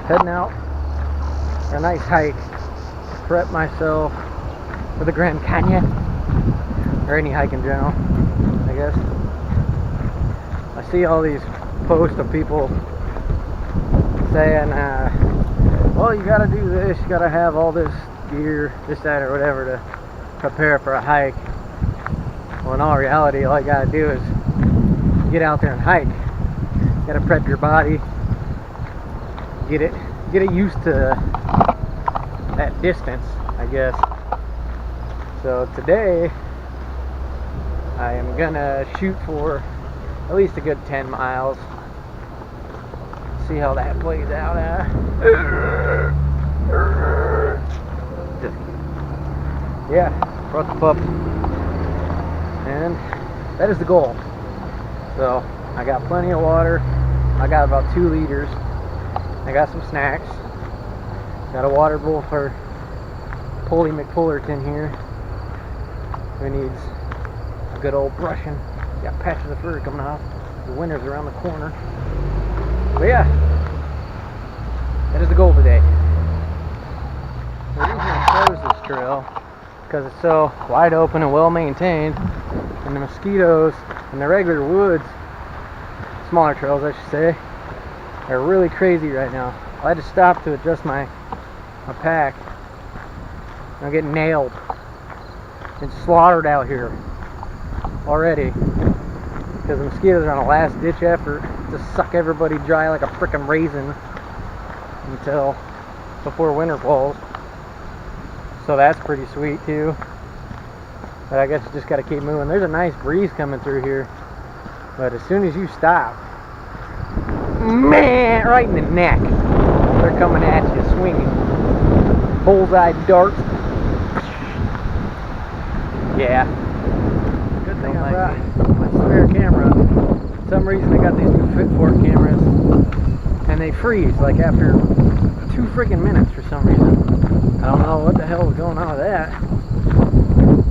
heading out for a nice hike. Prep myself for the Grand Canyon, or any hike in general, I guess. I see all these posts of people saying, well, you gotta do this, you gotta have all this gear, this, that, or whatever to prepare for a hike. Well, in all reality, all you gotta do is get out there and hike. You gotta prep your body, get it used to that distance, I guess. So today I am gonna shoot for at least a good 10 miles. See how that plays out. Yeah, brought the pup, and that is the goal. So I got plenty of water. I got about 2 liters. I got some snacks. Got a water bowl for Polly McPullerton here, who needs a good old brushing. Got patches of fur coming off. The winter's around the corner. But yeah, that is the goal today. The reason I chose this trail because it's so wide open and well maintained, and the mosquitoes in the regular woods, smaller trails I should say, are really crazy right now. I had to stop to adjust my pack. I'm getting nailed and slaughtered out here already because the mosquitoes are on a last ditch effort to suck everybody dry like a frickin' raisin until before winter falls. So that's pretty sweet too. But I guess you just gotta keep moving. There's a nice breeze coming through here, but as soon as you stop, man, right in the neck, they're coming at you swinging bullseye darts. Yeah. Good thing I brought my spare camera. For some reason I got these new Fit4 cameras, and they freeze like after 2 freaking minutes for some reason. I don't know what the hell was going on with that.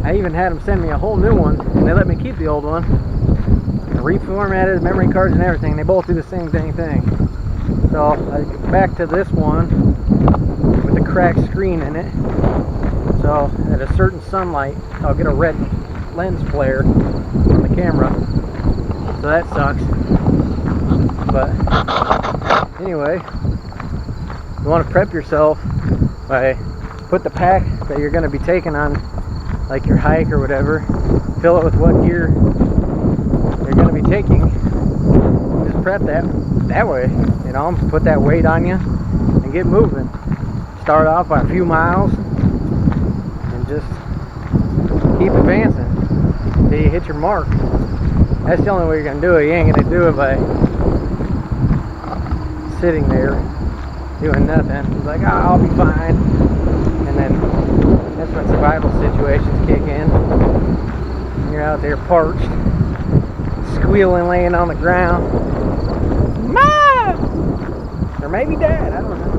I even had them send me a whole new one, and they let me keep the old one. Reformatted memory cards and everything. They both do the same dang thing. So I get back to this one with a cracked screen in it. So at a certain sunlight, I'll get a red lens flare on the camera. So that sucks. But anyway, you want to prep yourself by put the pack that you're going to be taking on, like your hike or whatever, fill it with what gear you're going to be taking. Just prep that way, you know, put that weight on you and get moving. Start off by a few miles and just keep advancing until you hit your mark. That's the only way you're going to do it. You ain't going to do it by sitting there doing nothing. It's like, oh, I'll be fine. And then that's when survival situations kick in. You're out there parched, squealing, laying on the ground. Mom! Or maybe Dad, I don't know.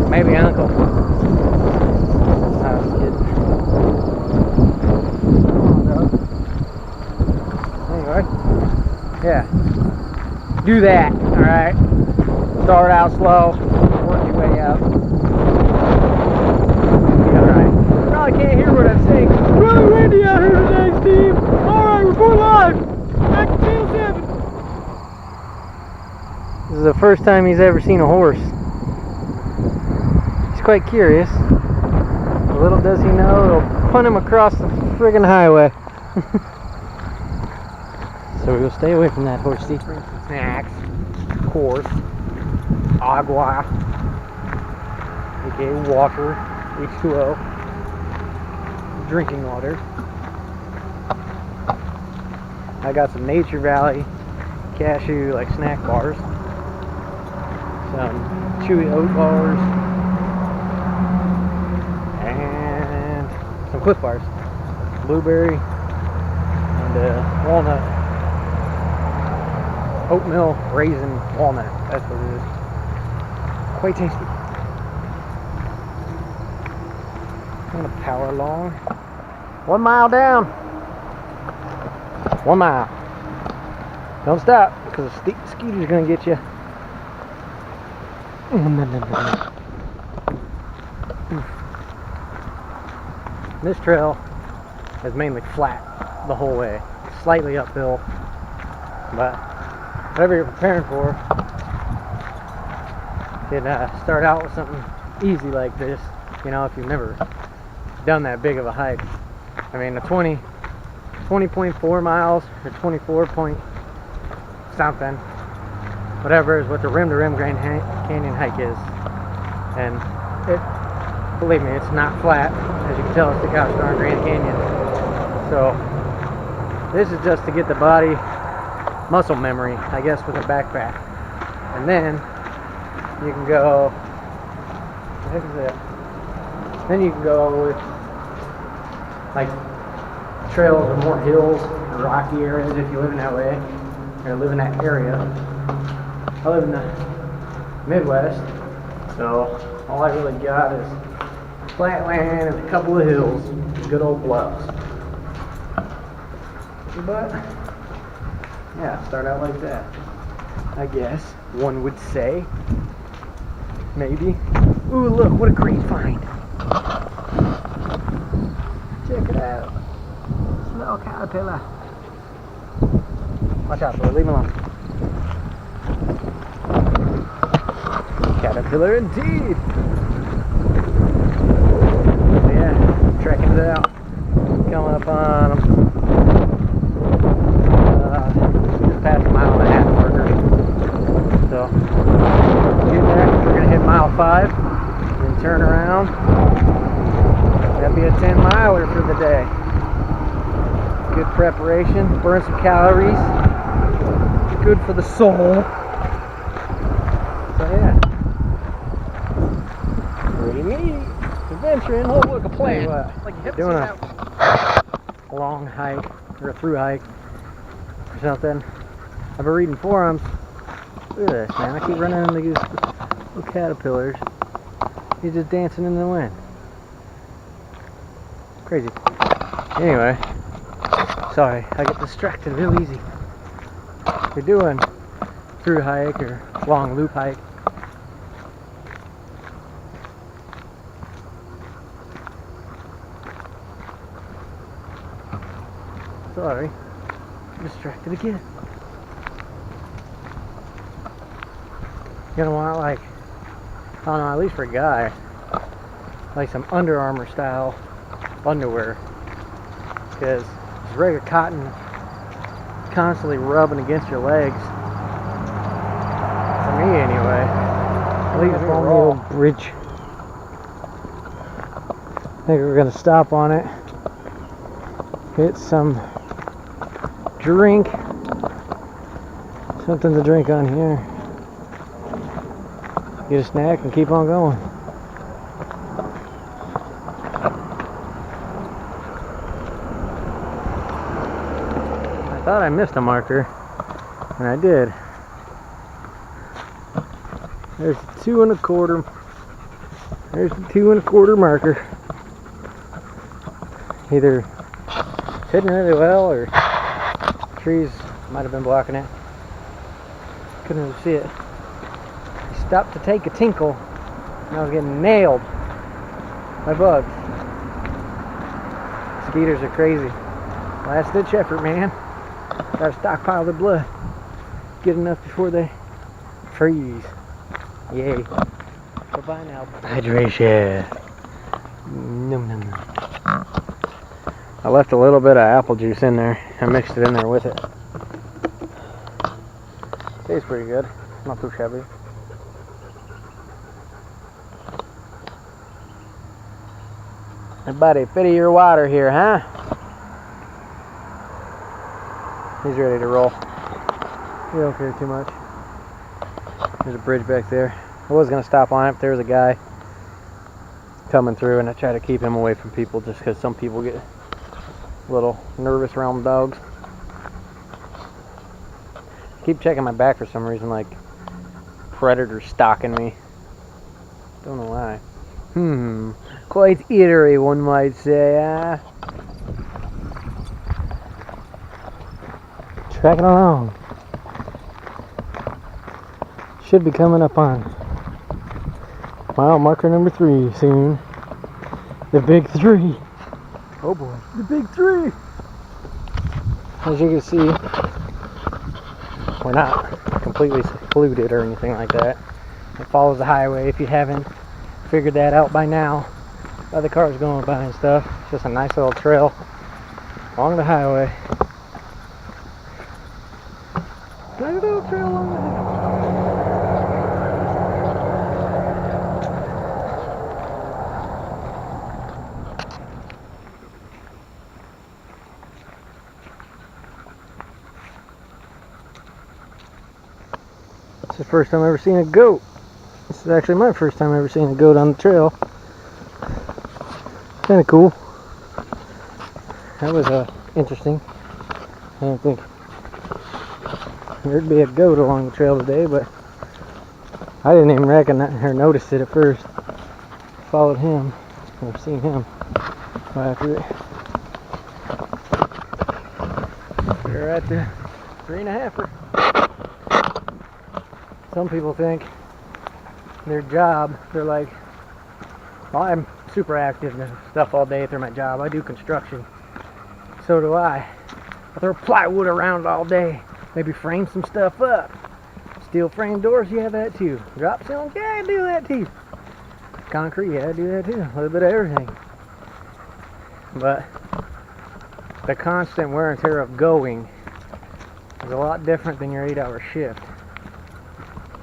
Maybe Uncle. I was kidding. Anyway, yeah. Do that, alright? Start out slow, work your way up. Alright. Probably can't hear what I'm saying. Really windy out here today, Steve. Alright, we're going live. Back to Channel 7. This is the first time he's ever seen a horse. He's quite curious. Little does he know, it'll punt him across the friggin' highway. So we'll stay away from that horsey. Bring some snacks, of course. Agua, aka water, H2O, drinking water. I got some Nature Valley cashew like snack bars, some chewy oat bars, and some Cliff bars, blueberry and walnut, oatmeal raisin walnut. That's what it is. Quite tasty. I'm gonna power along. 1 mile down. 1 mile. Don't stop. because the skeeter's gonna get you. This trail is mainly flat the whole way, slightly uphill, but whatever you're preparing for, you can start out with something easy like this, you know, if you've never done that big of a hike. I mean, the 20.4 miles or 24 point something, whatever, is what the rim to rim Grand Canyon hike is. And it, believe me, it's not flat. As you can tell, it's the gosh darn Grand Canyon. So this is just to get the body muscle memory, I guess, with a backpack. And then you can go, what the heck is that? Then you can go with like trails with more hills and rocky areas if you live in that way, or live in that area. I live in the Midwest, so all I really got is flat land and a couple of hills and good old bluffs. But yeah, start out like that, I guess one would say. Maybe. Ooh, look, what a great find. Check it out. Smell caterpillar. Watch out, boy, leave him alone. Caterpillar indeed. So yeah, trekking it out. Coming up on them. Just past a mile and a half marker. So, getting there. We're going to hit mile 5. Then turn around. That'll be a 10 miler for the day. Good preparation. Burn some calories. Good for the soul. So yeah. Pretty neat. Adventuring. Oh, look, a plant. Like you're doing a long hike or a through hike or something. I've been reading forums. Look at this, man. I keep running into these little caterpillars. He's just dancing in the wind. Crazy. Anyway, sorry, I get distracted real easy. If you're doing through hike or long loop hike, sorry, I'm distracted again. You're gonna want, like, I don't know, at least for a guy, like some Under Armour style underwear, because this regular cotton constantly rubbing against your legs, for me anyway. At least on the old bridge. I think we're gonna stop on it, get some drink, something to drink on here, get a snack and keep on going. I thought I missed a marker, and I did. There's the 2 1/4. There's the 2 1/4 marker. Either it's hidden really well, or trees might have been blocking it. Couldn't really see it. Stopped to take a tinkle, and I was getting nailed by bugs. Mosquitoes are crazy. Last ditch effort, man. Gotta stockpile their blood. Get enough before they freeze. Yay. Bye-bye now. Hydration. Num num. I left a little bit of apple juice in there. I mixed it in there with it. Tastes pretty good. Not too shabby. Everybody, fit of your water here, huh? He's ready to roll. He don't care too much. There's a bridge back there. I was going to stop on it if there was a guy coming through, and I try to keep him away from people just because some people get a little nervous around dogs. I keep checking my back for some reason, like predators stalking me. Don't know why. Quite eerie, one might say. Tracking along. Should be coming up on mile marker number 3 soon. The big 3. Oh boy, the big 3. As you can see, we're not completely secluded or anything like that. It follows the highway. If you haven't figured that out by now, by the cars going by and stuff, it's just a nice little trail along the highway. Nice little trail along the highway. It's the first time I've ever seen a goat. This is actually my first time ever seeing a goat on the trail. Kind of cool. That was interesting. I didn't think there'd be a goat along the trail today, but I didn't even recognize or notice it at first. Followed him, or seen him after it. We're at the 3.5er. Some people think their job, they're like, well, I'm super active and stuff all day through my job. I do construction. So do I. I throw plywood around all day. Maybe frame some stuff up. Steel frame doors, yeah, that too. Drop ceilings, yeah, I do that too. Concrete, yeah, I do that too. A little bit of everything. But the constant wear and tear of going is a lot different than your 8-hour shift.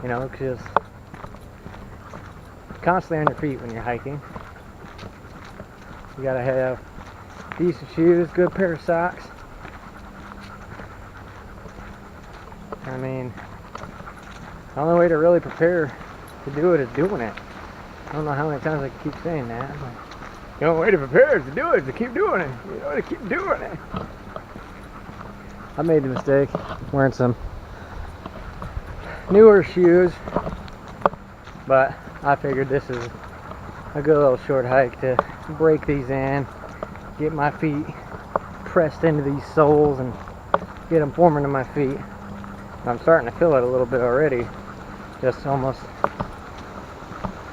You know, because constantly on your feet when you're hiking. You gotta have decent shoes, good pair of socks. I mean, the only way to really prepare to do it is doing it. I don't know how many times I can keep saying that. But the only way to prepare is to do it, is to keep doing it. You know, to keep doing it. I made the mistake wearing some newer shoes, but I figured this is a good little short hike to break these in, get my feet pressed into these soles and get them forming to my feet. I'm starting to feel it a little bit already, just almost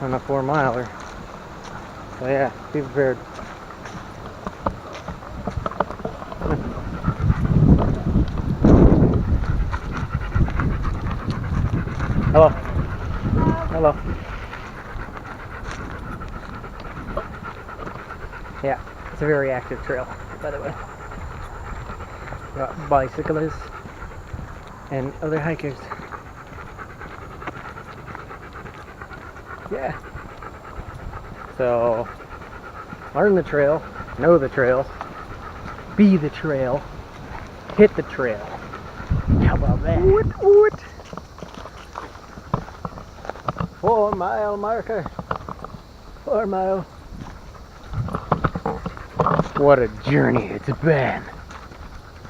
on a 4-miler. So yeah, be prepared. Hello. Hello. Yeah, it's a very active trail, by the way. Got bicyclists and other hikers. Yeah. So, learn the trail, know the trail, be the trail, hit the trail. How about that? What? 4-mile marker. 4 mile. What a journey it's been.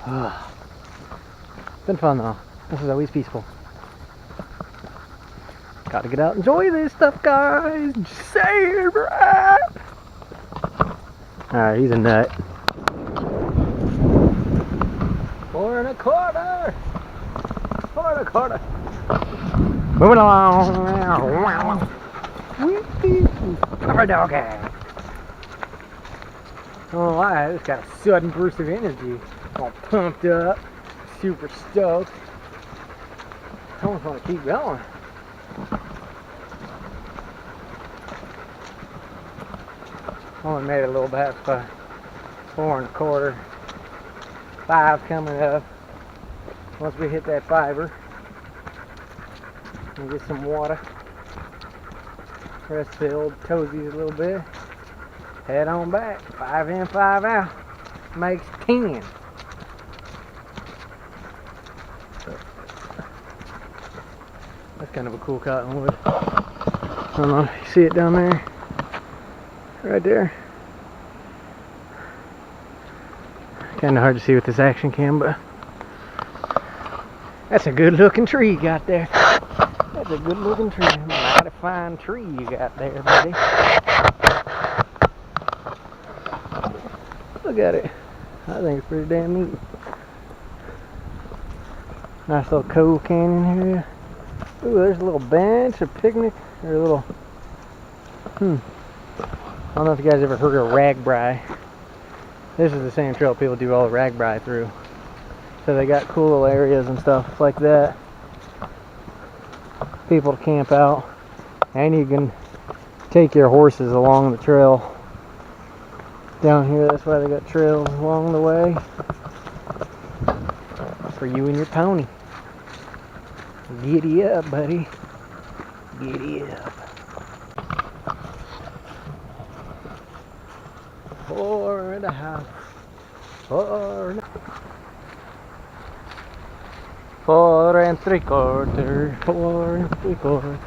It's been fun though. This is always peaceful. Gotta get out and enjoy this stuff, guys. Just saying, right? Alright, he's a nut. 4 1/4. 4 1/4. Moving along. Alright, doggy. I don't know why, I just got a sudden burst of energy. All pumped up, super stoked. I almost want to keep going. Only made it a little bit by 4 1/4. 5 coming up. Once we hit that 5er, and get some water, rest filled, toesies a little bit, head on back. 5 in, 5 out makes 10. That's kind of a cool cottonwood. I don't know if you see it down there, right there. Kind of hard to see with this action cam, but that's a good looking tree you got there. That's a good looking tree. Mighty fine tree you got there, buddy. Look at it. I think it's pretty damn neat. Nice little cove canyon area. Ooh, there's a little bench, a picnic, or a little, I don't know if you guys ever heard of ragbri. This is the same trail people do all the ragbri through. So they got cool little areas and stuff like that. People to camp out. And you can take your horses along the trail. Down here, that's why they got trails along the way. For you and your pony. Giddy up, buddy. Giddy up. 4.5. 4 3/4. 4 3/4.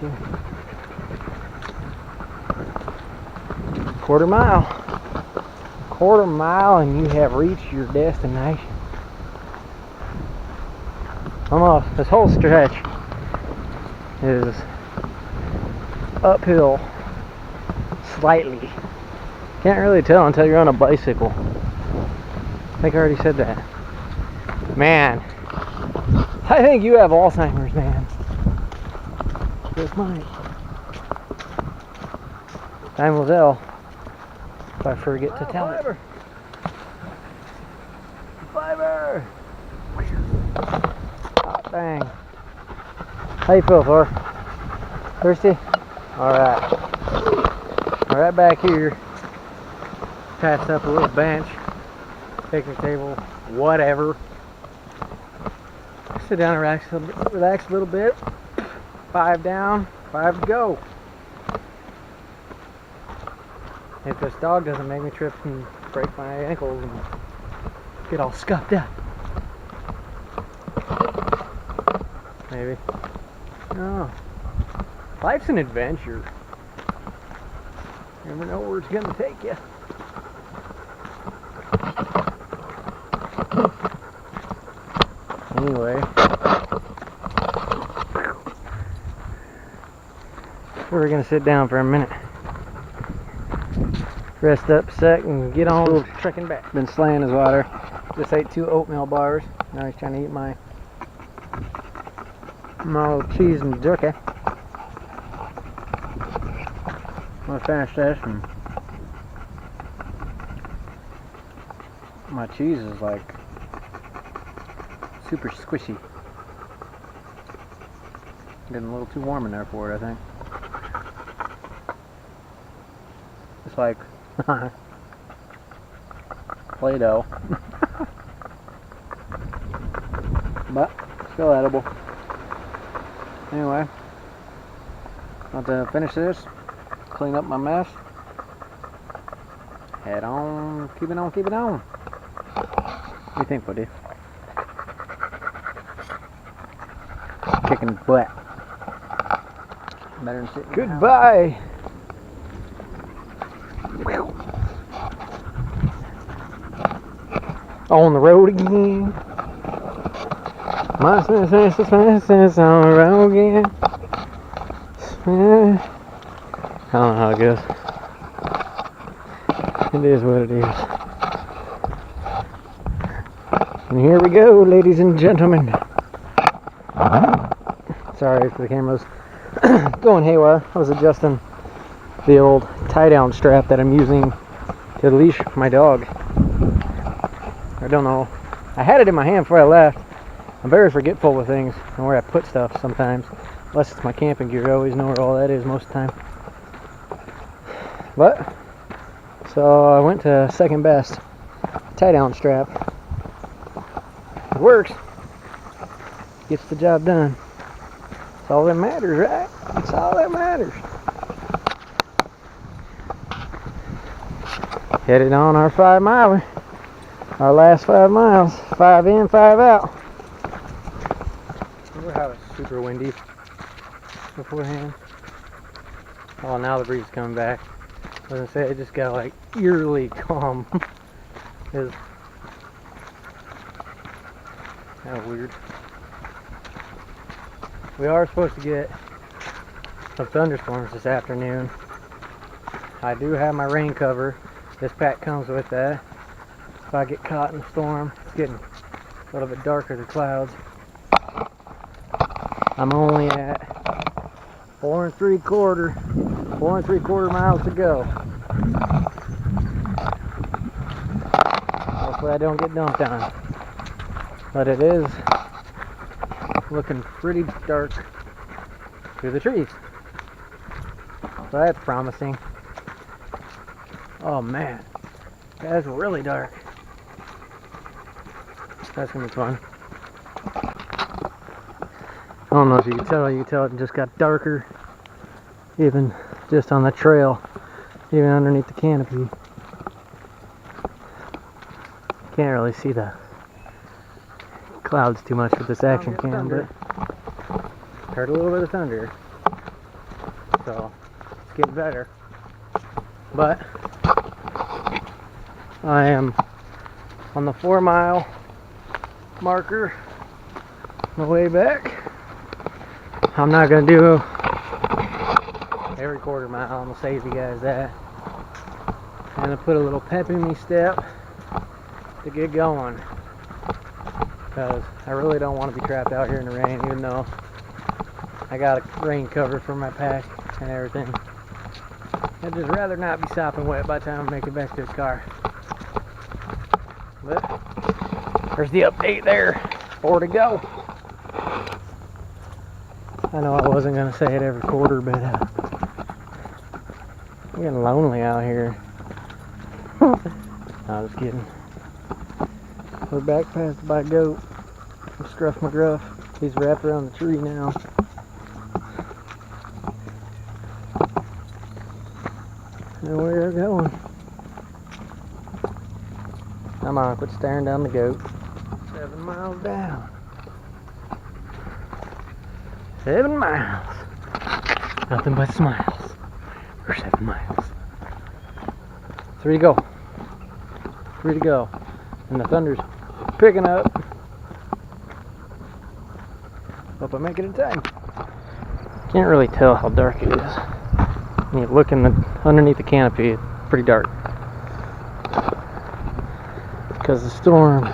Quarter mile and you have reached your destination. Almost this whole stretch is uphill slightly. Can't really tell until you're on a bicycle. I think I already said that. Man, I think you have Alzheimer's, man. Just mine. Time will tell if I forget to tell it. Fiber! Oh, dang. How you feel, Thor? Thirsty? Alright. Right back here. Patched up a little bench. Picnic table. Whatever. Sit down and relax a little bit. 5 down, 5 to go. If this dog doesn't make me trip and break my ankles and get all scuffed up. Maybe. No. Life's an adventure. You never know where it's going to take you. Anyway. We're going to sit down for a minute. Rest up a sec and get on trekking back. Been slaying his water. Just ate 2 oatmeal bars. Now he's trying to eat my cheese and jerky. I'm gonna finish this, and my cheese is like super squishy. Getting a little too warm in there for it, I think. It's like Play-Doh. But still edible. Anyway, about to finish this, clean up my mess, head on, keep it on, keep it on. What do you think, buddy? Kicking butt. Better than sitting. Goodbye. On the road again. My sense on the road again. I don't know how it goes. It is what it is. And here we go, ladies and gentlemen. Sorry for the cameras going haywire. I was adjusting the old tie-down strap that I'm using to leash my dog. I don't know. I had it in my hand before I left. I'm very forgetful with things and where I put stuff sometimes. Unless it's my camping gear, I always know where all that is most of the time. But, so I went to second best tie-down strap. It works. Gets the job done. That's all that matters, right? That's all that matters. Headed on our 5 miler. Our last 5 miles. 5 in, 5 out. Remember how it's super windy beforehand? Oh, now the breeze is coming back. I was gonna say it just got like eerily calm. It's kind of weird. We are supposed to get some thunderstorms this afternoon. I do have my rain cover. This pack comes with that. If I get caught in a storm, it's getting a little bit darker, the clouds. I'm only at 4 3/4 miles to go. Hopefully I don't get dumped on. But it is looking pretty dark through the trees. So that's promising. Oh man, that's really dark. That's gonna be fun. I don't know if you can tell it just got darker, even just on the trail, even underneath the canopy. Can't really see the clouds too much with this action cam, but heard a little bit of thunder, so it's getting better. But I am on the 4 mile marker on the way back. I'm not gonna do every 1/4 mile. I'm gonna save you guys that. I'm gonna put a little pep in me step to get going, because I really don't want to be trapped out here in the rain, even though I got a rain cover for my pack and everything. I'd just rather not be sopping wet by the time I make it back to the car. But there's the update there. 4 to go. I know I wasn't going to say it every 1/4, but I'm getting lonely out here. No, I'm just kidding. We're back past by goat. Scruff McGruff. He's wrapped around the tree now. And we're going. Come on, quit staring down the goat. 7 miles down. 7 miles. Nothing but smiles for 7 miles. 3 to go. 3 to go. And the thunder's picking up. Hope I make it in time. Can't really tell how dark it is. When you look underneath the canopy, it's pretty dark. Because the storm,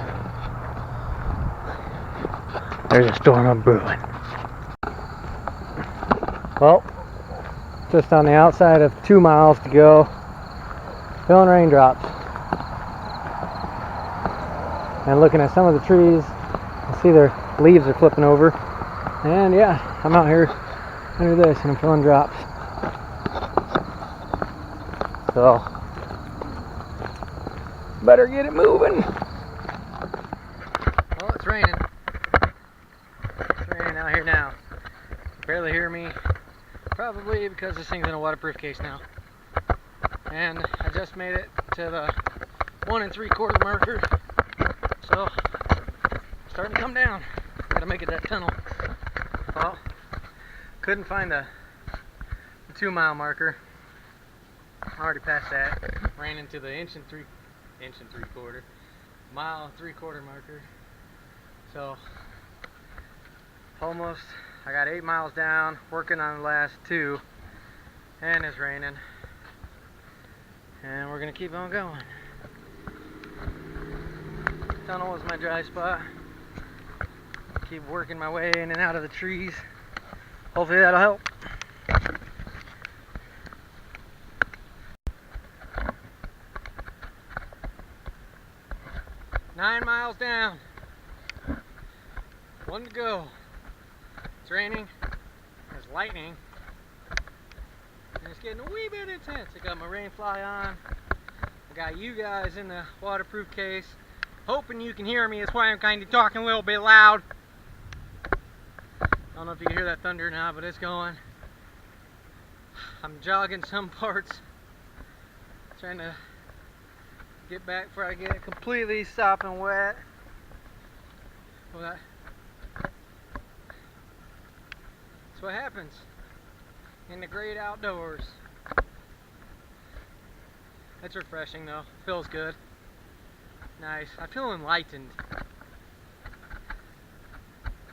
there's a storm of brewing. Well, just on the outside of 2 miles to go, feeling raindrops. And looking at some of the trees, I see their leaves are flipping over. And yeah, I'm out here under this and I'm feeling drops. So, better get it moving. Well, it's raining. It's raining out here now. Barely hear me. Probably because this thing's in a waterproof case now. And I just made it to the 1 3/4 marker. So, starting to come down. Gotta make it that tunnel. Well, couldn't find the 2 mile marker. I already passed that. Ran into the 1 3/4 mile 3/4 marker. So, almost. I got 8 miles down, working on the last 2, and it's raining. And we're gonna keep on going. Tunnel was my dry spot. Keep working my way in and out of the trees. Hopefully that'll help. Nine miles down. 1 to go. It's raining. There's lightning. And it's getting a wee bit intense. I got my rain fly on. I got you guys in the waterproof case. Hoping you can hear me. That's why I'm kind of talking a little bit loud. I don't know if you can hear that thunder or not, but it's going. I'm jogging some parts. Trying to get back before I get completely sopping wet. Well, that's what happens in the great outdoors. It's refreshing though. Feels good. Nice. I feel enlightened.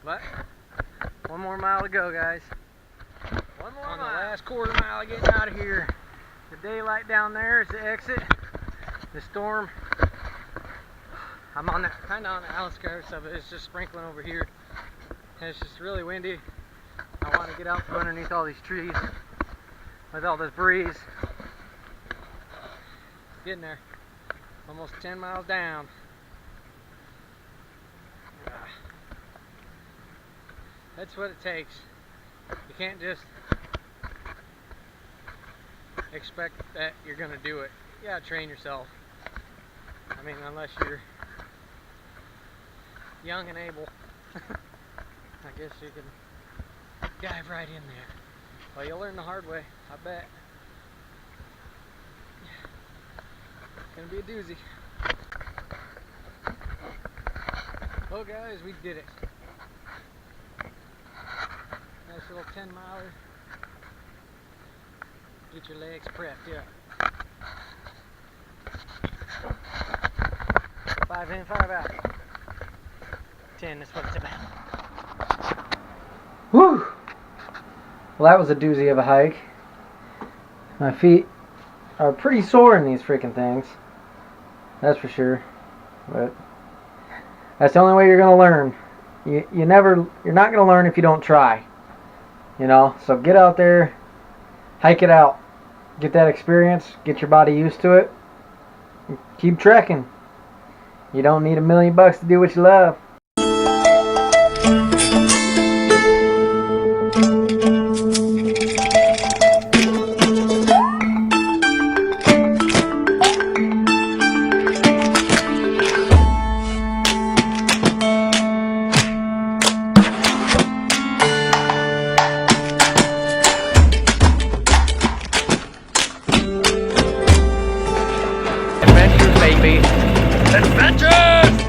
But 1 more mile to go, guys. 1 more mile. On the last 1/4 mile of getting out of here. The daylight down there is the exit. The storm. I'm on kind of on the outskirts of it. It's just sprinkling over here. And it's just really windy. I want to get out from underneath all these trees with all this breeze. Getting there. Almost 10 miles down. That's what it takes. You can't just expect that you're going to do it. You gotta train yourself. I mean, unless you're young and able, I guess you can dive right in there. Well, you'll learn the hard way, I bet. It's gonna be a doozy. Well, guys, we did it. Nice little 10-miler. Get your legs prepped, yeah. 5 in, 5 out. 10, that's what it's about. Whew! Well, that was a doozy of a hike. My feet are pretty sore in these freaking things. That's for sure. But that's the only way you're gonna learn. You're not gonna learn if you don't try. You know, so get out there, hike it out, get that experience, get your body used to it, keep trekking. You don't need $1 million to do what you love. Adventures, baby. Adventures!